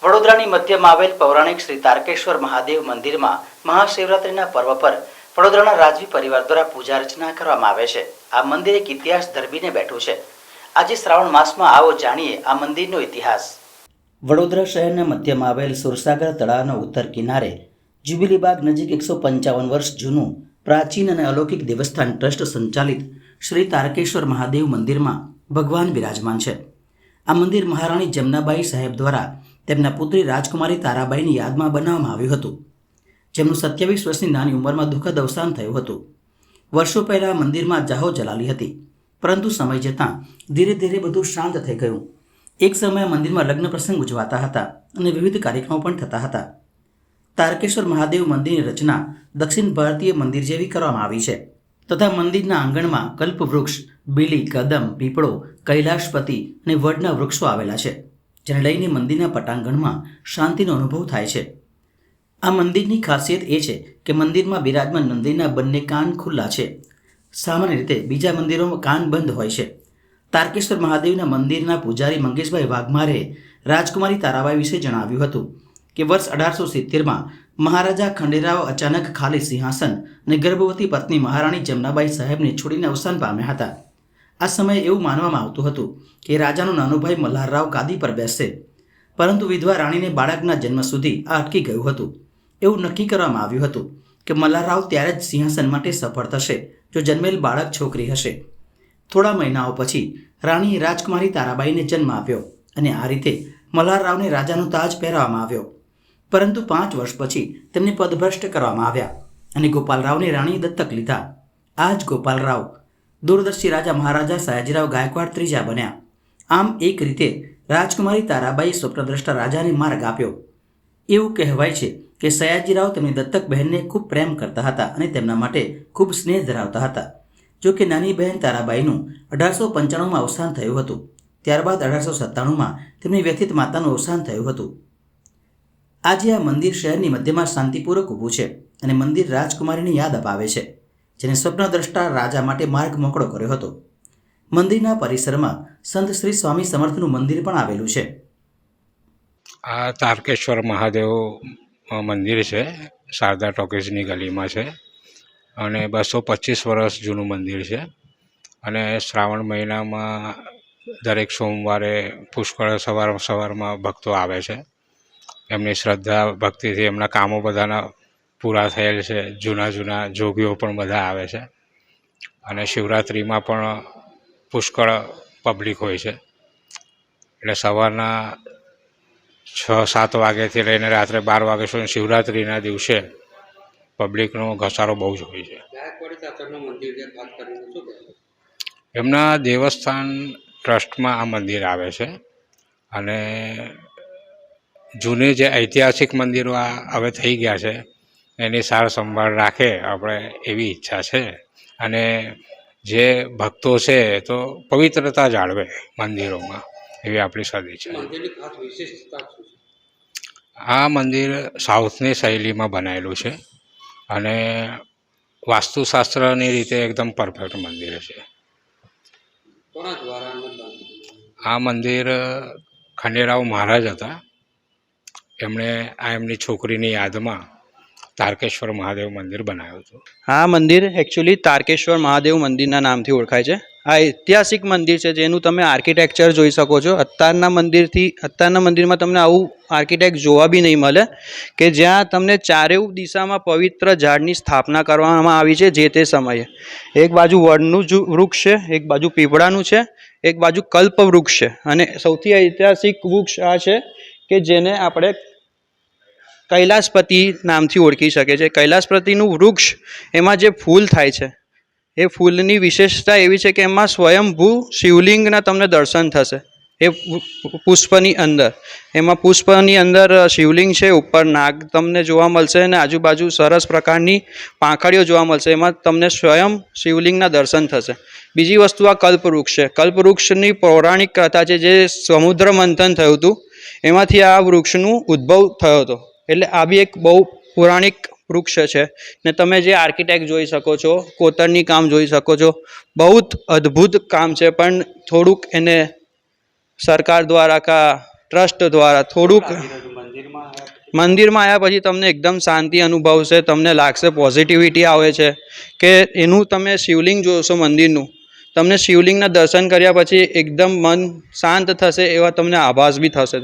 વડોદરાની મધ્યમાં આવેલ પૌરાણિક શ્રી તારકેશ્વર મહાદેવ મંદિરમાં મહાશિવરાત્રિના પર્વ પર વડોદરાના રાજવી પરિવાર દ્વારા પૂજા અર્ચના કરવામાં આવે છે। આ મંદિર એક ઇતિહાસ ધરબીને બેઠું છે। આજે શ્રાવણ માસમાં આવો જાણીએ આ મંદિરનો ઇતિહાસ। વડોદરા શહેરના મધ્યમાં આવેલ સુરસાગર તળાવના ઉત્તર કિનારે જ્યુબિલીબાગ નજીક 155 વર્ષ જૂનું પ્રાચીન અને અલૌકિક દેવસ્થાન ટ્રસ્ટ સંચાલિત શ્રી તારકેશ્વર મહાદેવ મંદિરમાં ભગવાન બિરાજમાન છે। આ મંદિર મહારાણી જમનાબાઈ સાહેબ દ્વારા તેમના પુત્રી રાજકુમારી તારાબાઈની યાદમાં બનાવવામાં આવ્યું હતું, જેમનું 27 વર્ષની નાની ઉંમરમાં દુઃખદ અવસાન થયું હતું। વર્ષો પહેલા મંદિરમાં જાહો જલાલી હતી, પરંતુ સમય જતાં ધીરે ધીરે બધું શાંત થઈ ગયું। એક સમયે મંદિરમાં લગ્ન પ્રસંગ ઉજવાતા હતા અને વિવિધ કાર્યક્રમો પણ થતા હતા। તારકેશ્વર મહાદેવ મંદિરની રચના દક્ષિણ ભારતીય મંદિર જેવી કરવામાં આવી છે તથા મંદિરના આંગણમાં કલ્પવૃક્ષ, બીલી, કદમ, પીપળો, કૈલાશપતિ અને વડના વૃક્ષો આવેલા છે, જેને લઈને મંદિરના પટાંગણમાં શાંતિનો અનુભવ થાય છે। આ મંદિરની ખાસિયત એ છે કે મંદિરમાં બિરાજમાન નંદીના બંને કાન ખુલ્લા છે। સામાન્ય રીતે બીજા મંદિરોમાં કાન બંધ હોય છે। તારકેશ્વર મહાદેવના મંદિરના પૂજારી મંગેશભાઈ વાઘમારે રાજકુમારી તારાબાઈ વિશે જણાવ્યું હતું કે વર્ષ 1870માં મહારાજા ખંડેરાવ અચાનક ખાલી સિંહાસન અને ગર્ભવતી પત્ની મહારાણી જમનાબાઈ સાહેબને છોડીને અવસાન પામ્યા હતા। આ સમયે એવું માનવામાં આવતું હતું કે રાજાનો નાનો ભાઈ મલ્હારરાવ ગાદી પર બેસશે, પરંતુ વિધવા રાણીને બાળકના જન્મ સુધી આ અટકી ગયું હતું। એવું નક્કી કરવામાં આવ્યું હતું કે મલ્હારરાવ ત્યારે જ સિંહાસન માટે સફળ થશે જો જન્મેલ બાળક છોકરી હશે। થોડા મહિનાઓ પછી રાણીએ રાજકુમારી તારાબાઈને જન્મ આપ્યો અને આ રીતે મલ્હારરાવને રાજાનો તાજ પહેરાવવામાં આવ્યો, પરંતુ 5 વર્ષ પછી તેમને પદભ્રષ્ટ કરવામાં આવ્યા અને ગોપાલરાવને રાણીએ દત્તક લીધા। આ જ ગોપાલરાવ દૂરદર્શી રાજા મહારાજા સયાજીરાવ ગાયકવાડ ત્રીજા બન્યા। આમ એક રીતે રાજકુમારી તારાબાઈએ સ્વપ્નદ્રષ્ટા રાજાને માર્ગ આપ્યો। એવું કહેવાય છે કે સયાજીરાવ તેમની દત્તક બહેનને ખૂબ પ્રેમ કરતા હતા અને તેમના માટે ખૂબ સ્નેહ ધરાવતા હતા। જો કે નાની બહેન તારાબાઈનું 1895માં અવસાન થયું હતું। ત્યારબાદ 1897માં તેમની વ્યથિત માતાનું અવસાન થયું હતું। આજે આ મંદિર શહેરની મધ્યમાં શાંતિપૂર્વક ઊભું છે અને મંદિર રાજકુમારીની યાદ અપાવે છે, જેને સ્વપ્નદ્રષ્ટા રાજા માટે માર્ગ મોકળો કર્યો હતો। મંદિરના પરિસરમાં સંત શ્રી સ્વામી સમર્થનું મંદિર પણ આવેલું છે। આ તારકેશ્વર મહાદેવ મંદિર છે, શારદા ટોકીઝની ગલીમાં છે અને 225 વર્ષ જૂનું મંદિર છે અને શ્રાવણ મહિનામાં દરેક સોમવારે પુષ્કળ સવારમાં ભક્તો આવે છે। એમની શ્રદ્ધા ભક્તિથી એમના કામો બધાના પૂરા થયેલ છે। જૂના જોગીઓ પણ બધા આવે છે અને શિવરાત્રિમાં પણ પુષ્કળ પબ્લિક હોય છે। એટલે સવારના 6-7 વાગ્યાથી લઈને રાત્રે 12 વાગ્યા સુધી શિવરાત્રિના દિવસે પબ્લિકનો ઘસારો બહુ જ હોય છે। એમના દેવસ્થાન ટ્રસ્ટમાં આ મંદિર આવે છે અને જૂની જે ઐતિહાસિક મંદિરો આ હવે થઈ ગયા છે એની સાર સંભાળ રાખે આપણે એવી ઈચ્છા છે અને જે ભક્તો છે તો પવિત્રતા જાળવે મંદિરોમાં એવી આપણી સદી છે। આ મંદિર સાઉથની શૈલીમાં બનાવેલું છે અને વાસ્તુશાસ્ત્રની રીતે એકદમ પરફેક્ટ મંદિર છે। આ મંદિર ખંડેરાવ મહારાજ હતા, એમણે આ એમની છોકરીની યાદમાં તારકેશ્વર મહાદેવ મંદિર બનાવ્યું હતું। આ મંદિર એકચ્યુઅલી તારકેશ્વર મહાદેવ મંદિરના નામથી ઓળખાય છે। આ ઐતિહાસિક મંદિર છે જેનું તમે આર્કિટેક્ચર જોઈ શકો છો। અત્યારના મંદિરમાં તમને આવું આર્કિટેક્ટ જોવા બી નહીં મળે કે જ્યાં તમને ચારેય દિશામાં પવિત્ર ઝાડની સ્થાપના કરવામાં આવી છે જે તે સમયે। એક બાજુ વડનું વૃક્ષ છે, એક બાજુ પીપળાનું છે, એક બાજુ કલ્પ વૃક્ષ છે અને સૌથી ઐતિહાસિક વૃક્ષ આ છે કે જેને આપણે કૈલાશપતિ નામથી ઓળખી શકે છે। કૈલાશપતિનું વૃક્ષ એમાં જે ફૂલ થાય છે એ ફૂલની વિશેષતા એવી છે કે એમાં સ્વયંભૂ શિવલિંગના તમને દર્શન થશે। એ પુષ્પની અંદર પુષ્પની અંદર શિવલિંગ છે, ઉપર નાગ તમને જોવા મળશે અને આજુબાજુ સરસ પ્રકારની પાંખડીઓ જોવા મળશે। એમાં તમને સ્વયં શિવલિંગના દર્શન થશે। બીજી વસ્તુ આ કલ્પવૃક્ષ છે। કલ્પવૃક્ષની પૌરાણિક કથા છે જે સમુદ્ર મંથન થયું હતું એમાંથી આ વૃક્ષનું ઉદ્ભવ થયો હતો, એટલે આ બી એક બહુ પૌરાણિક વૃક્ષ છે ને તમે જે આર્કિટેક્ટ જોઈ શકો છો, કોતરની કામ જોઈ શકો છો, બહુ જ અદ્ભુત કામ છે, પણ થોડુંક એને સરકાર દ્વારા કા ટ્રસ્ટ દ્વારા થોડુંક મંદિરમાં આવ્યા પછી તમને એકદમ શાંતિ અનુભવશે, તમને લાગશે પોઝિટિવિટી આવે છે કે એનું તમે શિવલિંગ જોશો મંદિરનું, તમને શિવલિંગના દર્શન કર્યા પછી એકદમ મન શાંત થશે, એવા તમને આભાસ બી થશે.